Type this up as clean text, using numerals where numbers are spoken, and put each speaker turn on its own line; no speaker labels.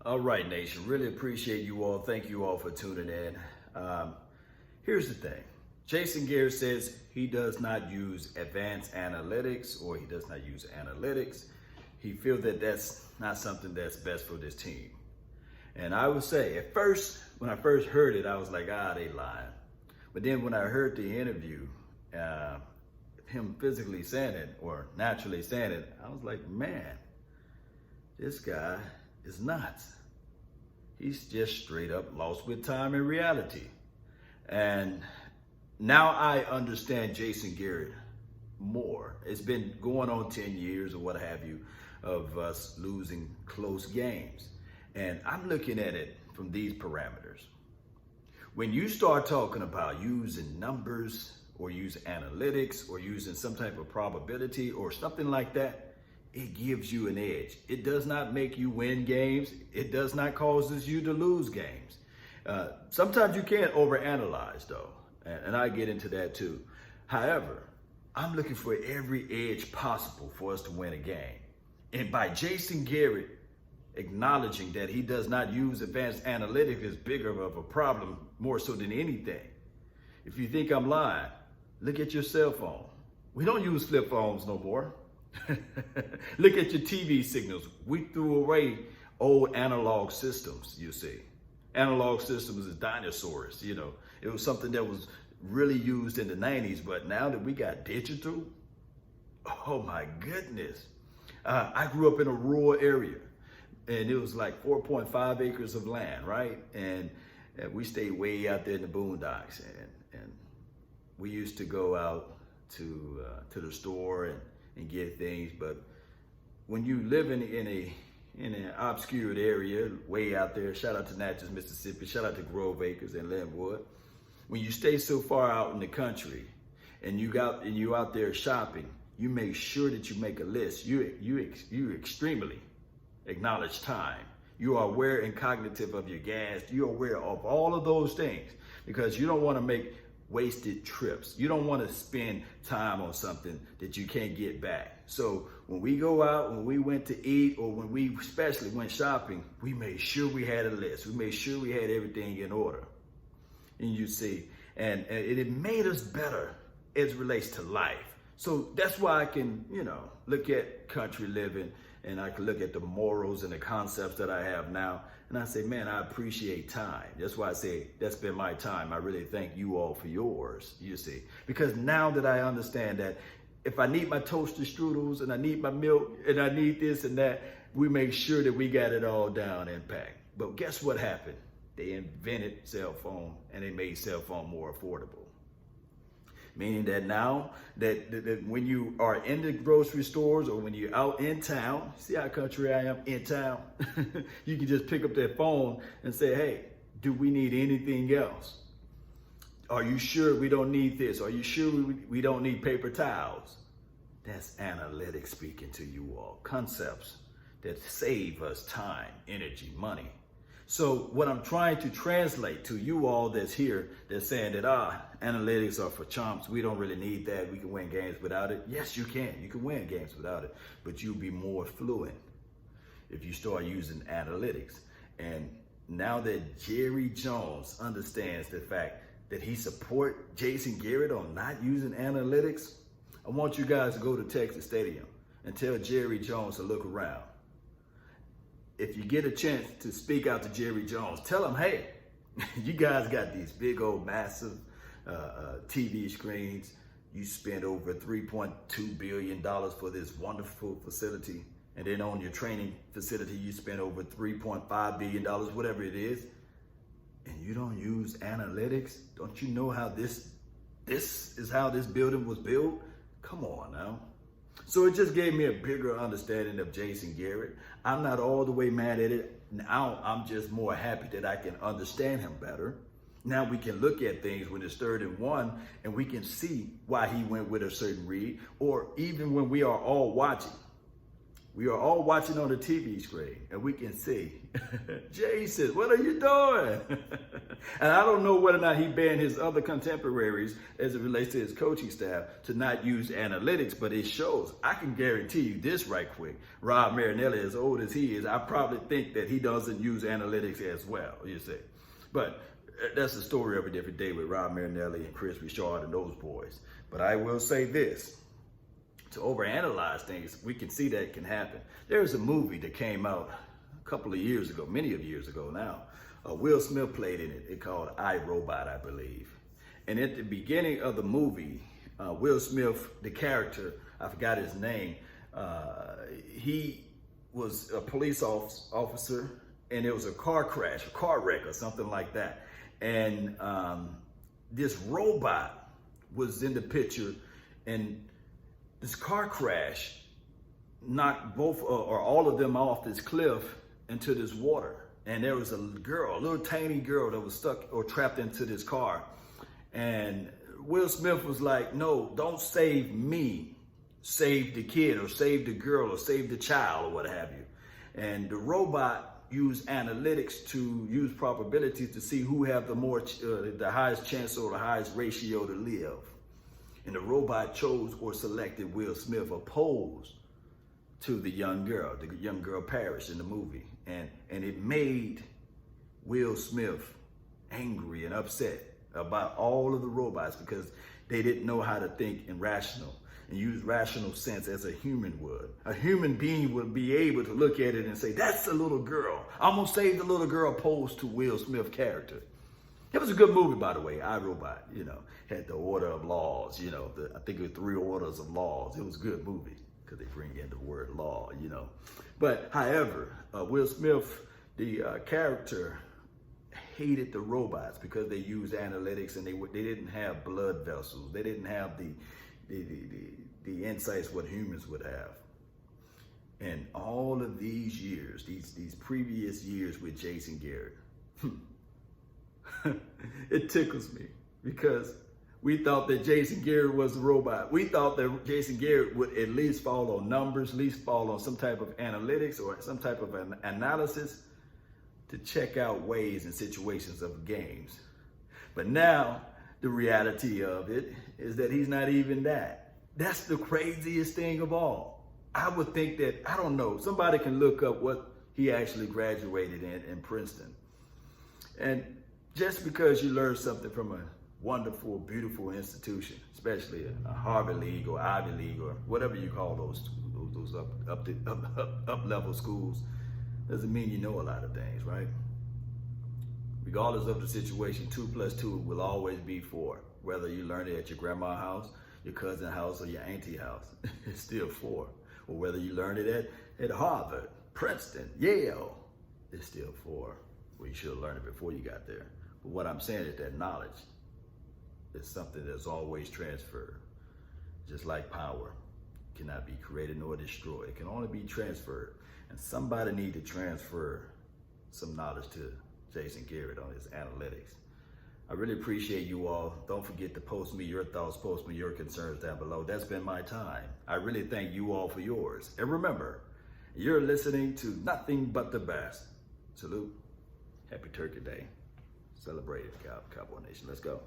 All right, Nation. Really appreciate you all. Thank you all for tuning in. Here's the thing. Jason Garrett says he does not use advanced analytics, or he does not use analytics. He feels that that's not something that's best for this team. And I would say at first, when I first heard it, I was like, they lying. But then when I heard the interview, him physically saying it or naturally saying it, I was like, man, this guy is nuts. He's just straight up lost with time and reality. And now I understand Jason Garrett more. It's been going on 10 years or what have you of us losing close games. And I'm looking at it from these parameters. When you start talking about using numbers or using analytics or using some type of probability or something like that, it gives you an edge. It does not make you win games. It does not cause you to lose games. Sometimes you can't overanalyze though, and I get into that too. However, I'm looking for every edge possible for us to win a game. And by Jason Garrett acknowledging that he does not use advanced analytics is bigger of a problem, more so than anything. If you think I'm lying, look at your cell phone. We don't use flip phones no more. Look at your TV signals. We threw away old analog systems, you see. Analog systems is dinosaurs, you know. It was something that was really used in the 90s, but now that we got digital, oh my goodness. I grew up in a rural area, and it was like 4.5 acres of land, right? And we stayed way out there in the boondocks, and we used to go out to the store and get things. But when you live in an obscured area, way out there, shout out to Natchez, Mississippi, shout out to Grove Acres and Linwood. When you stay so far out in the country and you out there shopping, you make sure that you make a list. You extremely acknowledge time. You are aware and cognitive of your gas. You're aware of all of those things because you don't want to make wasted trips. You don't want to spend time on something that you can't get back. So when we go out, when we went to eat, or when we especially went shopping, we made sure we had a list. We made sure we had everything in order. And you see, and it made us better as it relates to life. So that's why I can, look at country living, and I can look at the morals and the concepts that I have now. And I say, man, I appreciate time. That's why I say that's been my time. I really thank you all for yours, you see. Because now that I understand that if I need my toasted strudels and I need my milk and I need this and that, we make sure that we got it all down and packed. But guess what happened? They invented cell phone, and they made cell phone more affordable. Meaning that now that when you are in the grocery stores or when you're out in town, see how country I am, in town, you can just pick up that phone and say, hey, do we need anything else? Are you sure we don't need this? Are you sure we don't need paper towels? That's analytics speaking to you all. Concepts that save us time, energy, money. So what I'm trying to translate to you all that's here, that's saying that, analytics are for chumps. We don't really need that. We can win games without it. Yes, you can. You can win games without it, but you'll be more fluent if you start using analytics. And now that Jerry Jones understands the fact that he support Jason Garrett on not using analytics, I want you guys to go to Texas Stadium and tell Jerry Jones to look around. If you get a chance to speak out to Jerry Jones, tell him, hey, you guys got these big old massive TV screens. You spent over $3.2 billion for this wonderful facility. And then on your training facility, you spent over $3.5 billion, whatever it is. And you don't use analytics? Don't you know how this is how this building was built? Come on now. So it just gave me a bigger understanding of Jason Garrett. I'm not all the way mad at it. Now I'm just more happy that I can understand him better. Now we can look at things when it's 3rd and 1, and we can see why he went with a certain read, or even when we are all watching. We are all watching on the TV screen, and we can see, Jason, what are you doing? And I don't know whether or not he banned his other contemporaries as it relates to his coaching staff to not use analytics, but it shows. I can guarantee you this right quick. Rob Marinelli, as old as he is, I probably think that he doesn't use analytics as well, you see. But that's the story of a different day with Rob Marinelli and Chris Richard and those boys. But I will say this. To overanalyze things, we can see that it can happen. There's a movie that came out a couple of years ago, many of years ago now. Will Smith played in it. It's called I, Robot, I believe. And at the beginning of the movie, Will Smith, the character, I forgot his name, he was a police officer, and there was a car crash, a car wreck or something like that. And this robot was in the picture, and this car crash knocked both or all of them off this cliff into this water. And there was a girl, a little tiny girl that was stuck or trapped into this car. And Will Smith was like, no, don't save me. Save the kid or save the girl or save the child or what have you. And the robot used analytics to use probabilities to see who have the highest chance or the highest ratio to live. And the robot chose or selected Will Smith opposed to the young girl. The young girl perished in the movie. And it made Will Smith angry and upset about all of the robots because they didn't know how to think in rational and use rational sense as a human would. A human being would be able to look at it and say, that's a little girl. I'm gonna save the little girl opposed to Will Smith character. It was a good movie, by the way, I, Robot, had the order of laws, I think it was 3 orders of laws. It was a good movie because they bring in the word law, But however, Will Smith, the character, hated the robots because they used analytics and they didn't have blood vessels. They didn't have the insights what humans would have. And all of these years, these previous years with Jason Garrett, it tickles me because we thought that Jason Garrett was a robot. We thought that Jason Garrett would at least fall on numbers, at least fall on some type of analytics or some type of an analysis to check out ways and situations of games. But now the reality of it is that he's not even that. That's the craziest thing of all. I would think that, I don't know, somebody can look up what he actually graduated in Princeton. And just because you learn something from a wonderful, beautiful institution, especially a Harvard League or Ivy League or whatever you call those up-level schools, doesn't mean you know a lot of things, right? Regardless of the situation, 2 + 2 will always be 4. Whether you learn it at your grandma's house, your cousin's house, or your auntie's house, it's still 4. Or whether you learn it at Harvard, Princeton, Yale, it's still 4. Well, you should have learned it before you got there. But what I'm saying is that knowledge is something that's always transferred. Just like power cannot be created nor destroyed. It can only be transferred. And somebody need to transfer some knowledge to Jason Garrett on his analytics. I really appreciate you all. Don't forget to post me your thoughts, post me your concerns down below. That's been my time. I really thank you all for yours. And remember, you're listening to nothing but the best. Salute. Happy Turkey Day. Celebrate it, Cowboy Nation. Let's go.